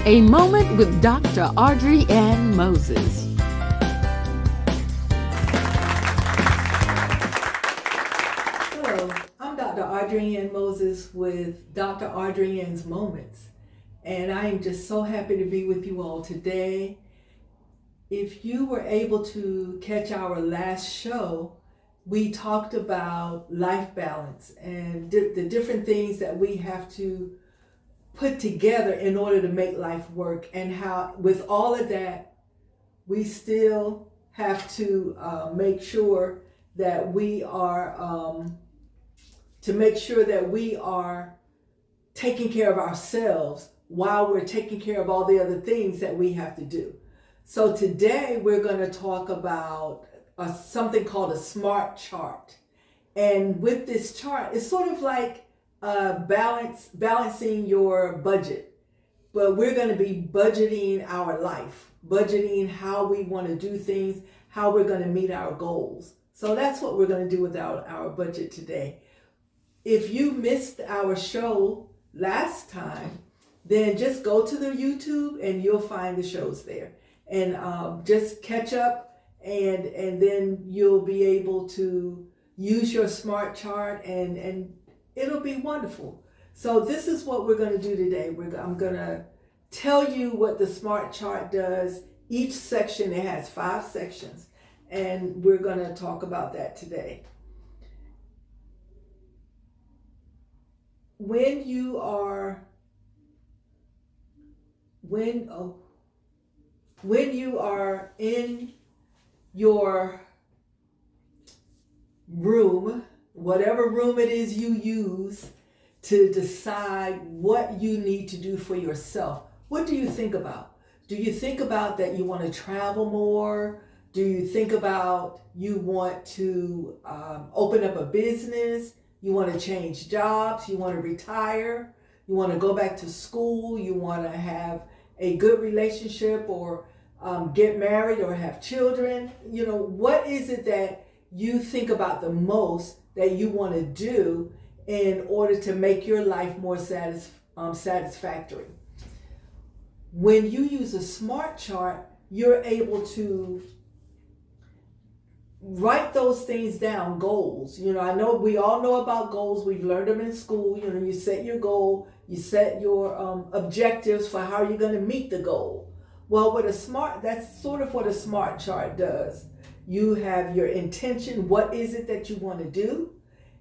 A Moment with Dr. Audreyann Moses. Hello, I'm Dr. Audreyann Moses with Dr. Audreyann's Moments, and I am just so happy to be with you all today. If you were able to catch our last show, we talked about life balance and the different things that we have to put together in order to make life work, and how with all of that we still have to make sure that we are taking care of ourselves while we're taking care of all the other things that we have to do. So today we're going to talk about something called a SMART chart. And with this chart, it's sort of like balancing your budget, but we're going to be budgeting our life, budgeting how we want to do things, how we're going to meet our goals. So that's what we're going to do with our budget today. If you missed our show last time, then just go to the YouTube and you'll find the shows there, and just catch up, and then you'll be able to use your SMART chart, and it'll be wonderful. So this is what we're going to do today. I'm going to tell you what the SMART chart does. Each section, it has 5 sections, and we're going to talk about that today. When you are in your room, whatever room it is you use to decide what you need to do for yourself, what do you think about? Do you think about that you want to travel more? Do you think about you want to open up a business? You want to change jobs? You want to retire? You want to go back to school? You want to have a good relationship, or get married, or have children? You know, what is it that you think about the most that you want to do in order to make your life more satisfactory? When you use a SMART chart, you're able to write those things down, goals. You know, I know we all know about goals. We've learned them in school. You know, you set your goal, you set your objectives for how you're going to meet the goal. Well, that's sort of what a SMART chart does. You have your intention. What is it that you want to do?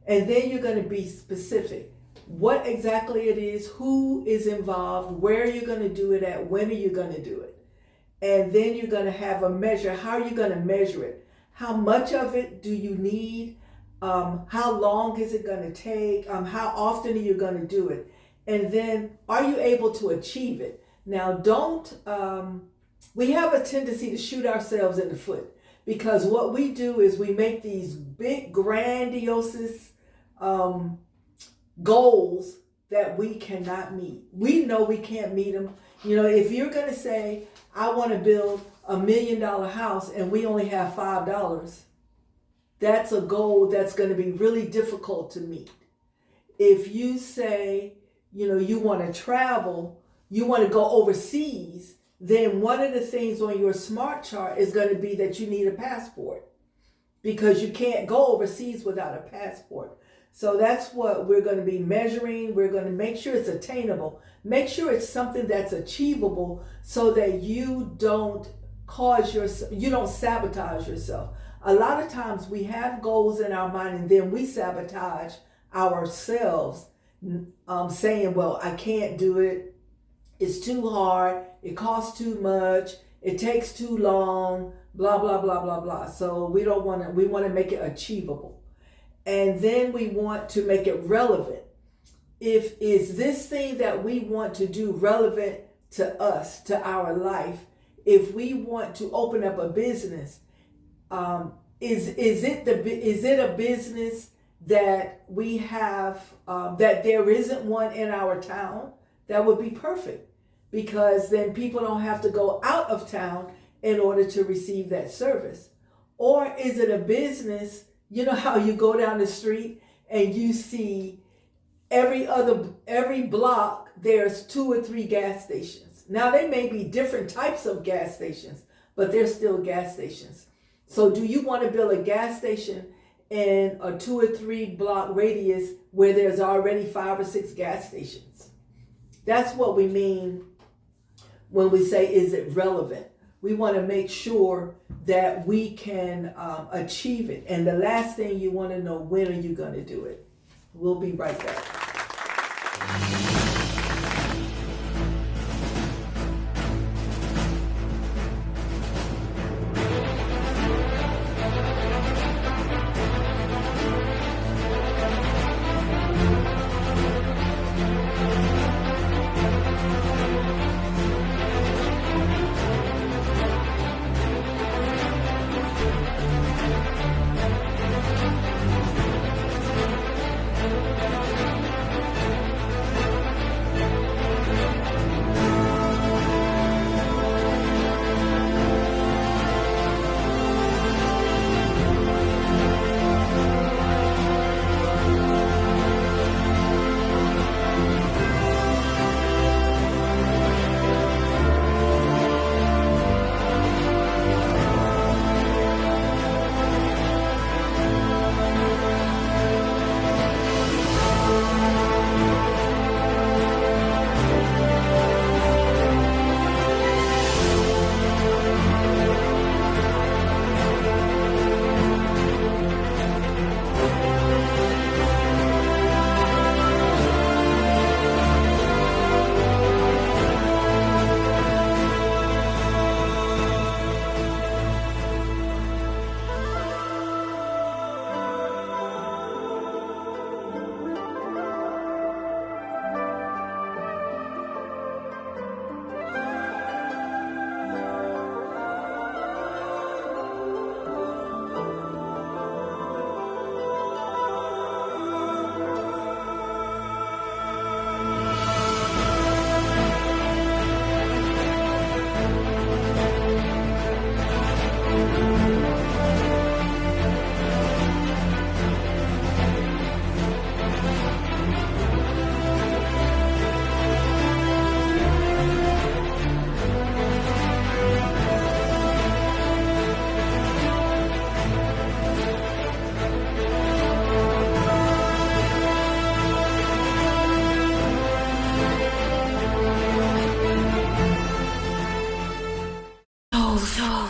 And then you're going to be specific. What exactly it is, who is involved, where are you going to do it at, when are you going to do it? And then you're going to have a measure. How are you going to measure it? How much of it do you need? How long is it going to take? How often are you going to do it? And then, are you able to achieve it? Now, we have a tendency to shoot ourselves in the foot, because what we do is we make these big, grandiose goals that we cannot meet. We know we can't meet them. You know, if you're going to say, I want to build $1 million house, and we only have $5, that's a goal that's going to be really difficult to meet. If you say, you know, you want to travel, you want to go overseas, then one of the things on your SMART chart is going to be that you need a passport, because you can't go overseas without a passport. So that's what we're going to be measuring. We're going to make sure it's attainable. Make sure it's something that's achievable, so that you don't sabotage yourself. A lot of times we have goals in our mind, and then we sabotage ourselves, saying, well, I can't do it. It's too hard. It costs too much. It takes too long, blah, blah, blah, blah, blah. So we want to make it achievable. And then we want to make it relevant. Is this thing that we want to do relevant to us, to our life? If we want to open up a business, is it a business that we have, that there isn't one in our town? That would be perfect, because then people don't have to go out of town in order to receive that service. Or is it a business, you know how you go down the street and you see every block there's 2 or 3 gas stations. Now, they may be different types of gas stations, but they're still gas stations. So do you want to build a gas station in a 2 or 3 block radius where there's already 5 or 6 gas stations? That's what we mean when we say, is it relevant? We want to make sure that we can achieve it. And the last thing you want to know, when are you going to do it? We'll be right back.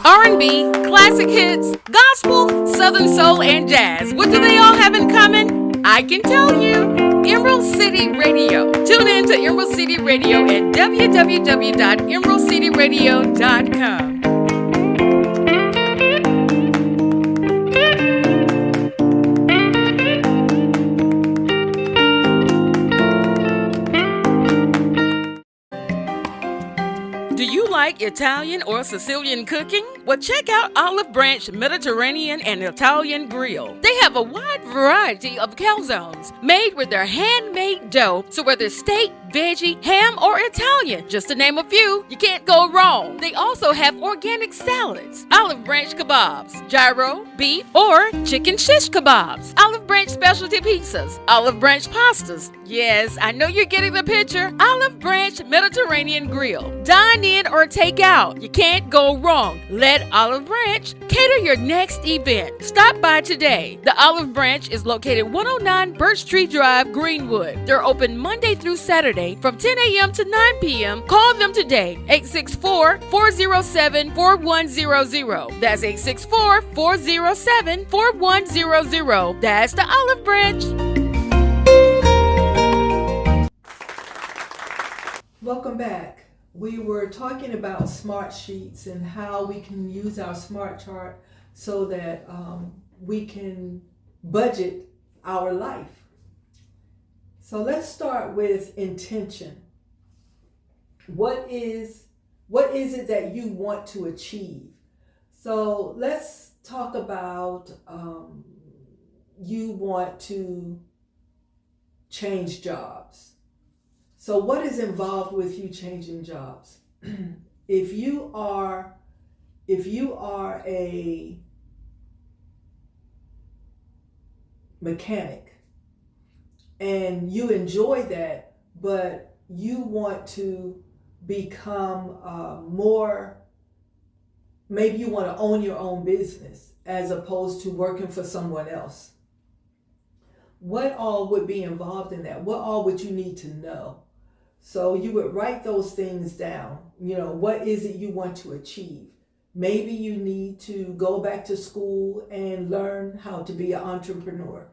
R&B, classic hits, gospel, southern soul, and jazz. What do they all have in common? I can tell you. Emerald City Radio. Tune in to Emerald City Radio at www.emeraldcityradio.com. Do you like Italian or Sicilian cooking? Well, check out Olive Branch Mediterranean and Italian Grill. They have a wide variety of calzones made with their handmade dough. So whether steak, veggie, ham, or Italian, just to name a few, you can't go wrong. They also have organic salads, Olive Branch kebabs, gyro, beef, or chicken shish kebabs, Olive Branch specialty pizzas, Olive Branch pastas. Yes, I know you're getting the picture. Olive Branch Mediterranean Grill. Dine in or take out. You can't go wrong. Let Olive Branch cater your next event. Stop by today. The Olive Branch is located 109 Birch Tree Drive, Greenwood. They're open Monday through Saturday from 10 a.m. to 9 p.m. Call them today. 864-407-4100. That's 864-407-4100. That's the Olive Branch. Welcome back. We were talking about smart sheets and how we can use our smart chart so that we can budget our life. So let's start with intention. What is it that you want to achieve? So let's talk about you want to change jobs. So what is involved with you changing jobs? If you are a mechanic and you enjoy that, but you want to become more, maybe you want to own your own business as opposed to working for someone else. What all would be involved in that? What all would you need to know? So you would write those things down. What is it you want to achieve? Maybe you need to go back to school and learn how to be an entrepreneur.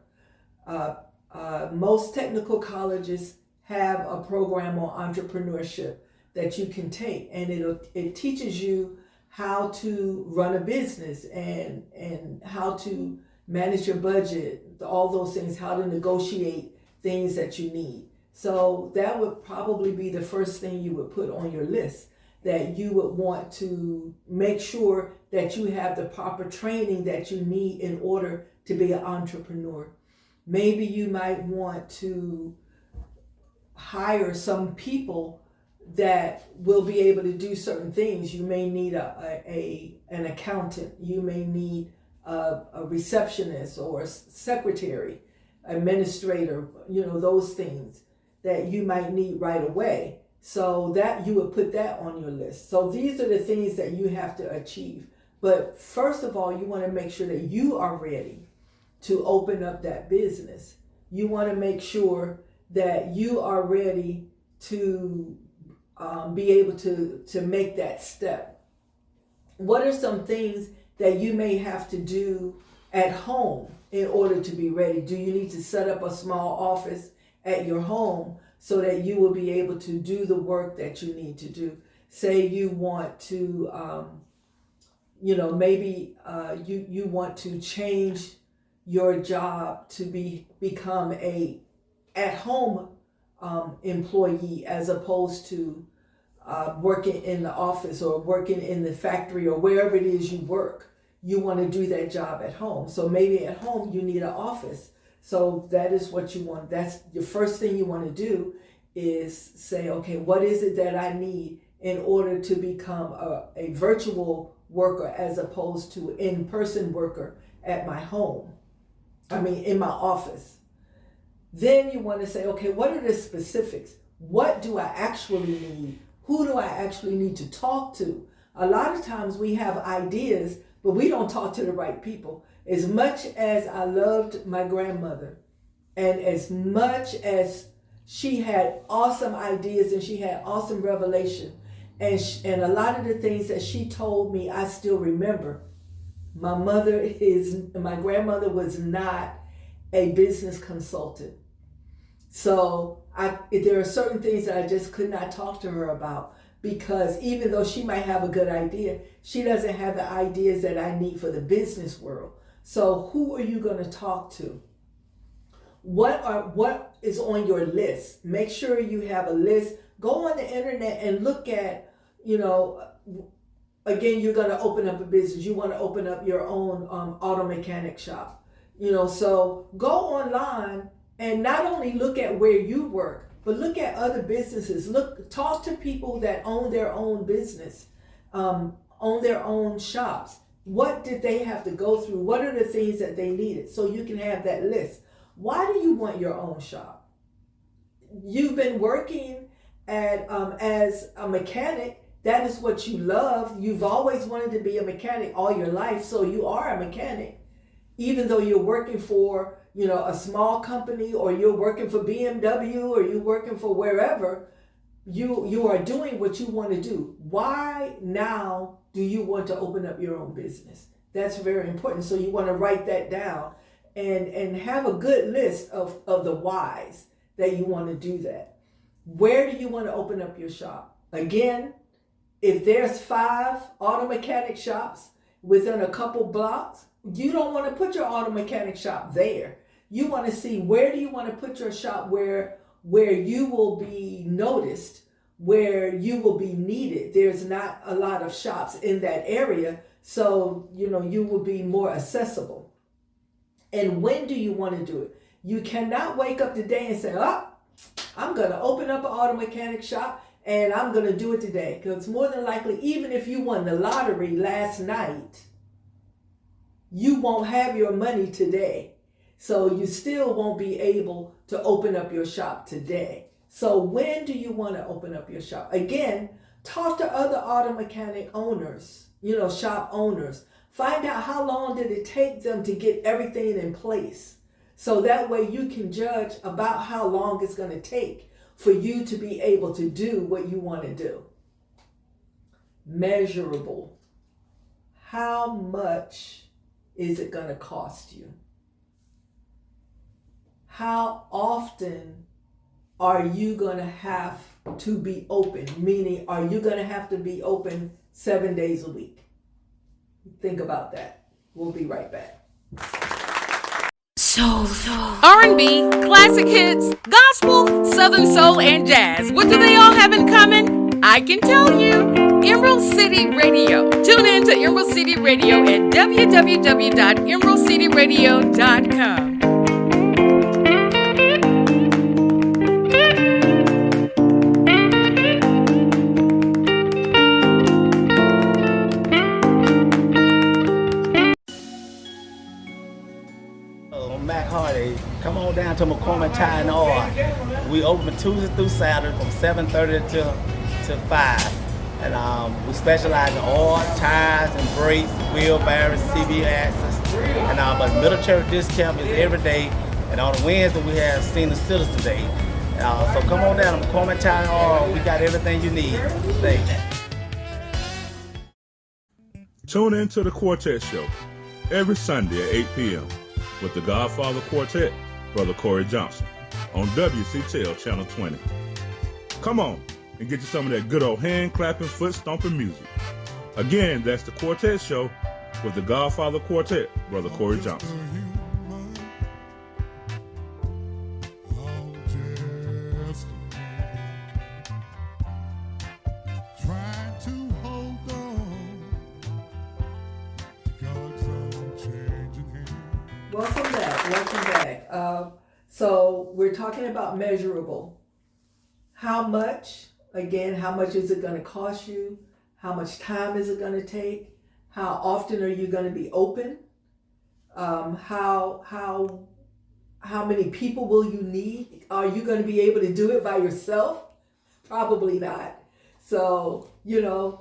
Most technical colleges have a program on entrepreneurship that you can take, and it teaches you how to run a business and how to manage your budget, all those things, how to negotiate things that you need. So that would probably be the first thing you would put on your list, that you would want to make sure that you have the proper training that you need in order to be an entrepreneur. Maybe you might want to hire some people that will be able to do certain things. You may need an accountant. You may need a receptionist or a secretary, administrator, those things that you might need right away. So that you would put that on your list. So these are the things that you have to achieve. But first of all, you want to make sure that you are ready to open up that business. You want to make sure that you are ready to be able to make that step. What are some things that you may have to do at home in order to be ready? Do you need to set up a small office at your home so that you will be able to do the work that you need to do? Say you want to, maybe you want to change your job to become a at-home employee as opposed to working in the office or working in the factory or wherever it is you work. You want to do that job at home. So maybe at home you need an office. So that is what you want. That's the first thing you want to do, is say, okay, what is it that I need in order to become a virtual worker as opposed to in-person worker at my home? In my office. Then you want to say, okay, what are the specifics? What do I actually need? Who do I actually need to talk to? A lot of times we have ideas, but we don't talk to the right people. As much as I loved my grandmother, and as much as she had awesome ideas and she had awesome revelation, and a lot of the things that she told me, I still remember. My grandmother was not a business consultant. So there are certain things that I just could not talk to her about, because even though she might have a good idea, she doesn't have the ideas that I need for the business world. So who are you going to talk to? What is on your list? Make sure you have a list. Go on the internet and look at, again, you're going to open up a business. You want to open up your own auto mechanic shop. So go online and not only look at where you work, but look at other businesses. Talk to people that own their own business, own their own shops. What did they have to go through? What are the things that they needed? So you can have that list. Why do you want your own shop? You've been working as a mechanic. That is what you love. You've always wanted to be a mechanic all your life, so you are a mechanic. Even though you're working for, a small company, or you're working for BMW, or you're working for wherever, you are doing what you want to do. Why now do you want to open up your own business? That's very important. So you want to write that down and have a good list of the whys that you want to do that. Where do you want to open up your shop? Again, if there's 5 auto mechanic shops within a couple blocks, you don't want to put your auto mechanic shop there. You want to see, where do you want to put your shop where you will be noticed, where you will be needed. There's not a lot of shops in that area, so you will be more accessible. And when do you want to do it? You cannot wake up today and say, I'm going to open up an auto mechanic shop and I'm going to do it today. Because more than likely, even if you won the lottery last night, you won't have your money today. So you still won't be able to open up your shop today. So when do you want to open up your shop? Again, Talk to other auto mechanic owners, shop owners. Find out how long did it take them to get everything in place. So that way you can judge about how long it's going to take for you to be able to do what you want to do. Measurable. How much is it going to cost you? How often are you going to have to be open? Meaning, are you going to have to be open 7 days a week? Think about that. We'll be right back. Soul, R&B, classic hits, gospel, southern soul, and jazz. What do they all have in common? I can tell you. Emerald City Radio. Tune in to Emerald City Radio at www.emeraldcityradio.com. Come on down to McCormick Tire and Oil. We open Tuesday through Saturday from 7:30 to 5. And we specialize in oil, tires, and brakes, wheelbarrows, CV axles. And but military discount is every day. And on Wednesday we have Senior Citizen Day. So come on down to McCormick Tire and Oil. We got everything you need. Thanks. Tune in to the Quartet Show every Sunday at 8 p.m. with the Godfather Quartet, Brother Corey Johnson, on WCTL Channel 20. Come on and get you some of that good old hand-clapping, foot-stomping music. Again, that's the Quartet Show with the Godfather Quartet, Brother Corey Johnson. Welcome back. So we're talking about measurable. How much? Again, how much is it going to cost you? How much time is it going to take? How often are you going to be open? How many people will you need? Are you going to be able to do it by yourself? Probably not. So,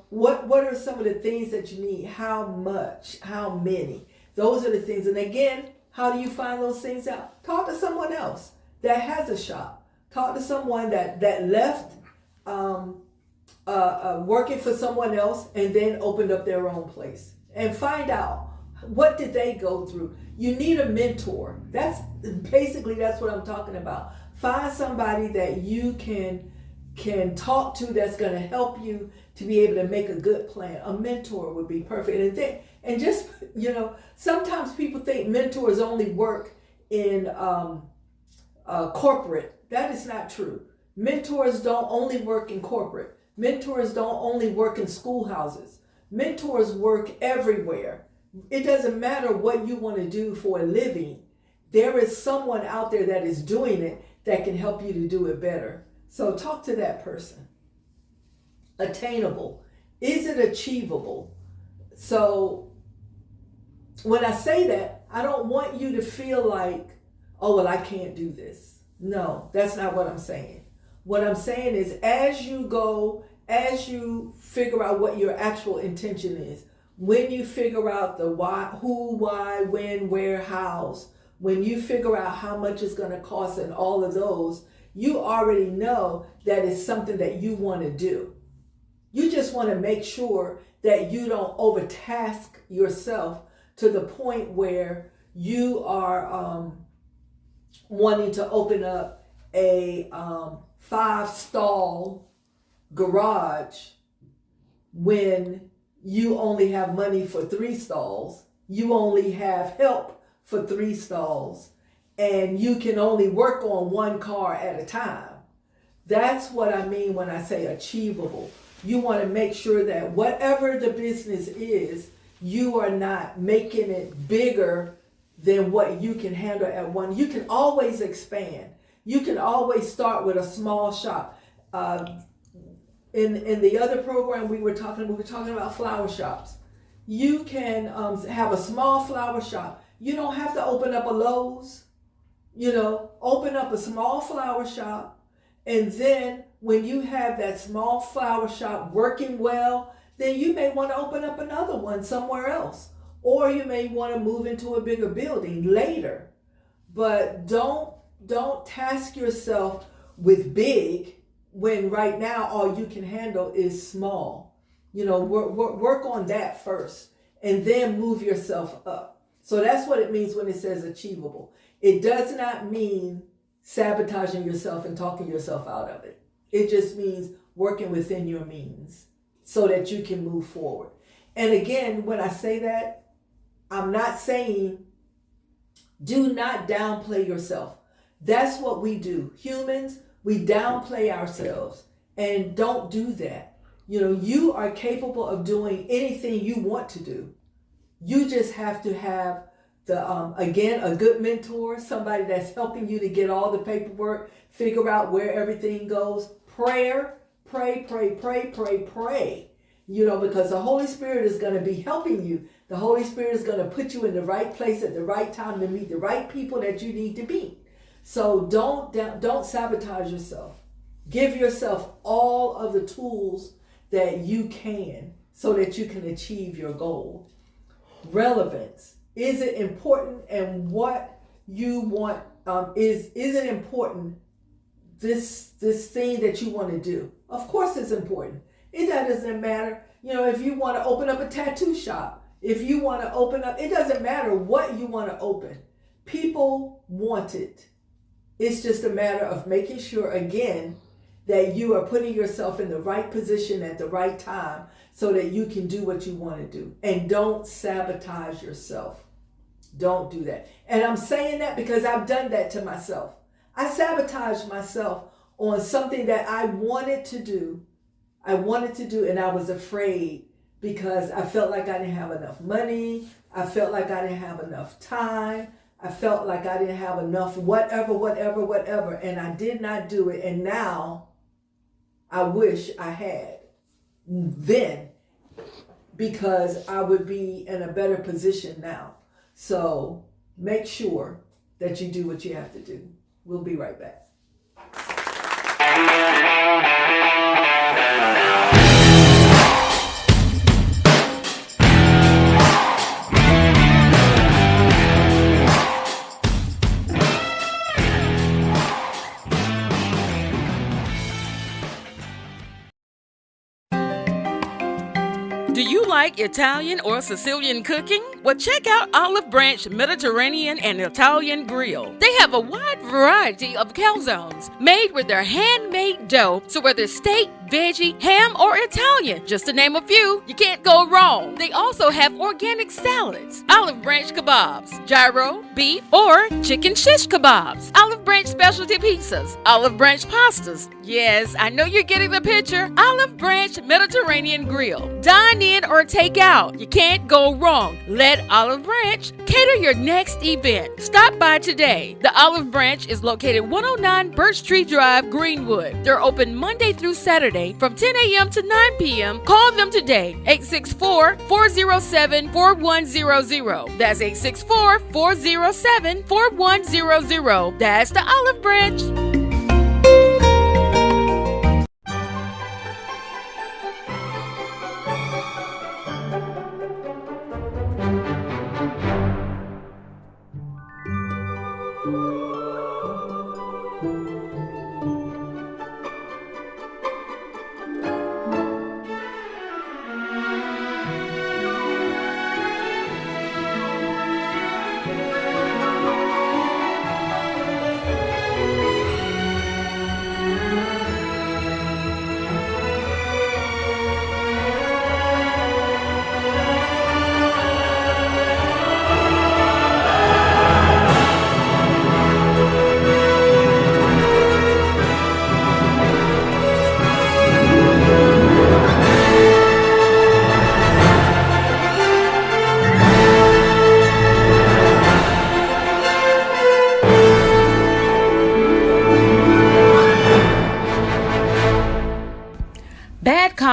what are some of the things that you need? How much? How many? Those are the things. And again, how do you find those things out? Talk to someone else that has a shop. Talk to someone that left working for someone else and then opened up their own place. And find out, what did they go through? You need a mentor. That's what I'm talking about. Find somebody that you can talk to that's going to help you to be able to make a good plan. A mentor would be perfect. And just, sometimes people think mentors only work in corporate. That is not true. Mentors don't only work in corporate. Mentors don't only work in schoolhouses. Mentors work everywhere. It doesn't matter what you want to do for a living. There is someone out there that is doing it that can help you to do it better. So talk to that person. Attainable. Is it achievable? So when I say that, I don't want you to feel like, oh, well, I can't do this. No, that's not what I'm saying. What I'm saying is, as you figure out what your actual intention is, when you figure out the why, who, why, when, where, hows, when you figure out how much it's going to cost and all of those, you already know that it's something that you want to do. You just want to make sure that you don't overtask yourself to the point where you are wanting to open up a 5-stall garage when you only have money for 3 stalls, you only have help for 3 stalls, and you can only work on 1 car at a time. That's what I mean when I say achievable. You want to make sure that whatever the business is, you are not making it bigger than what you can handle at one. You can always expand. You can always start with a small shop. In the other program we were talking about flower shops. You can have a small flower shop. You don't have to open up a Lowe's. Open up a small flower shop and then when you have that small flower shop working well, then you may want to open up another one somewhere else. Or you may want to move into a bigger building later. But don't task yourself with big when right now all you can handle is small. Work on that first and then move yourself up. So that's what it means when it says achievable. It does not mean sabotaging yourself and talking yourself out of it. It just means working within your means so that you can move forward. And again, when I say that, I'm not saying do not downplay yourself. That's what we do. Humans, we downplay ourselves, and don't do that. You are capable of doing anything you want to do. You just have to have a good mentor, somebody that's helping you to get all the paperwork, figure out where everything goes. Prayer, pray. Because the Holy Spirit is going to be helping you. The Holy Spirit is going to put you in the right place at the right time to meet the right people that you need to meet. So don't sabotage yourself. Give yourself all of the tools that you can so that you can achieve your goal. Relevance. Is it important, and what you want is it important, this thing that you want to do? Of course it's important. It doesn't matter, if you want to open up a tattoo shop, if you want to open up, it doesn't matter what you want to open. People want it. It's just a matter of making sure, again, that you are putting yourself in the right position at the right time so that you can do what you want to do. And don't sabotage yourself. Don't do that. And I'm saying that because I've done that to myself. I sabotaged myself on something that I wanted to do. And I was afraid because I felt like I didn't have enough money. I felt like I didn't have enough time. I felt like I didn't have enough whatever. And I did not do it. And now I wish I had then, because I would be in a better position now. So make sure that you do what you have to do. We'll be right back. Do you like Italian or Sicilian cooking? Well, check out Olive Branch Mediterranean and Italian Grill. They have a wide variety of calzones made with their handmade dough. So whether steak, veggie, ham, or Italian, just to name a few, you can't go wrong. They also have organic salads, Olive Branch kebabs, gyro, beef, or chicken shish kebabs, Olive Branch specialty pizzas, Olive Branch pastas. Yes, I know you're getting the picture. Olive Branch Mediterranean Grill. Dine in or take out. You can't go wrong. Let Olive Branch cater your next event. Stop by today. The Olive Branch is located 109 Birch Tree Drive, Greenwood. They're open Monday through Saturday from 10 a.m. to 9 p.m. Call them today, 864-407-4100. That's 864-407-4100. That's the Olive Branch.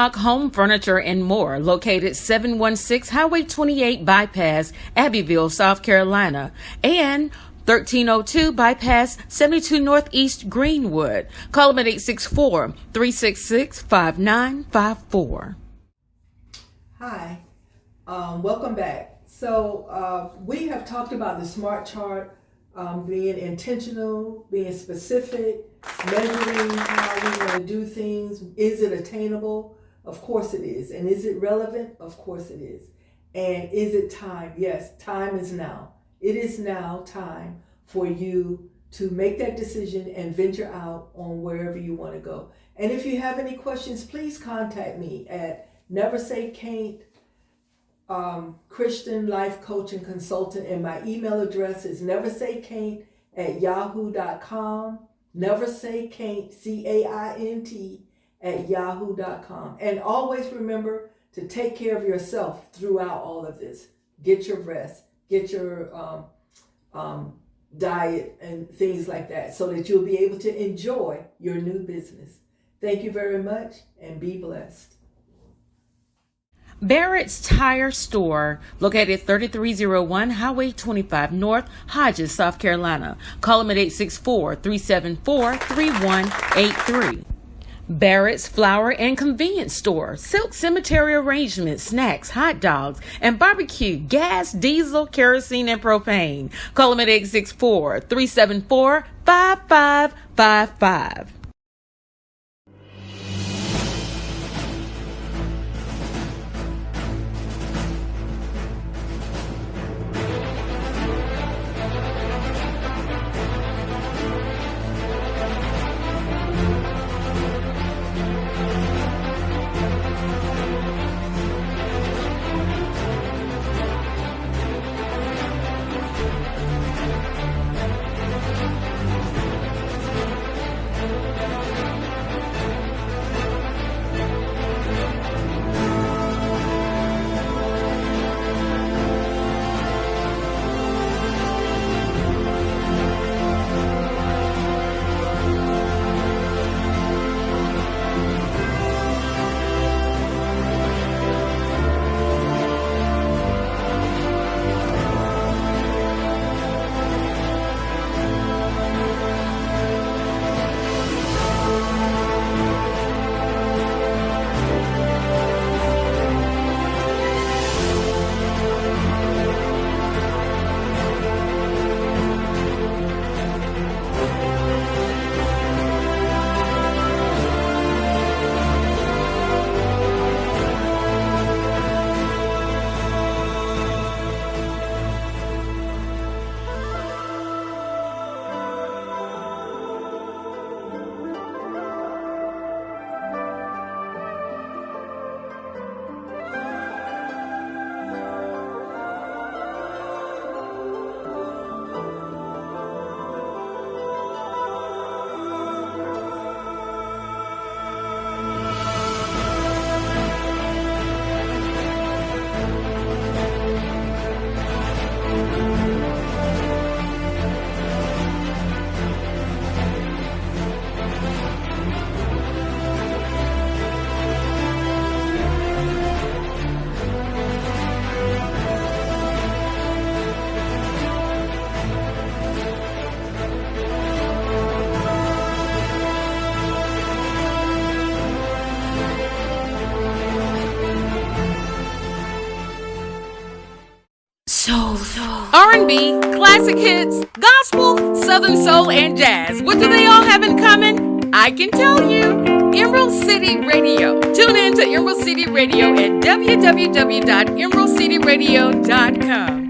Home Furniture and More, located 716 Highway 28 Bypass, Abbeville, South Carolina, and 1302 bypass 72 Northeast Greenwood. Call them at 864-366-5954. Hi, welcome back. So we have talked about the SMART chart, being intentional, being specific, measuring how we want to do things. Is it attainable? Of course it is. And is it relevant? Of course it is. And is it time? Yes, time is now. It is now time for you to make that decision and venture out on wherever you want to go. And if you have any questions, please contact me at Never Say Can't Christian Life Coach and Consultant, and my email address is neversaycan't@yahoo.com. Never Say Can't, CAINT, @yahoo.com. And always remember to take care of yourself throughout all of this. Get your rest, get your diet and things like that, so that you'll be able to enjoy your new business. Thank you very much, and be blessed. Barrett's Tire Store, located 3301 Highway 25 North, Hodges, South Carolina. Call them at 864-374-3183. Barrett's Flower and Convenience Store, Silk Cemetery Arrangements, snacks, hot dogs, and barbecue, gas, diesel, kerosene, and propane. Call them at 864-374-5555. R&B, classic hits, gospel, southern soul, and jazz. What do they all have in common? I can tell you. Emerald City Radio. Tune in to Emerald City Radio at www.emeraldcityradio.com.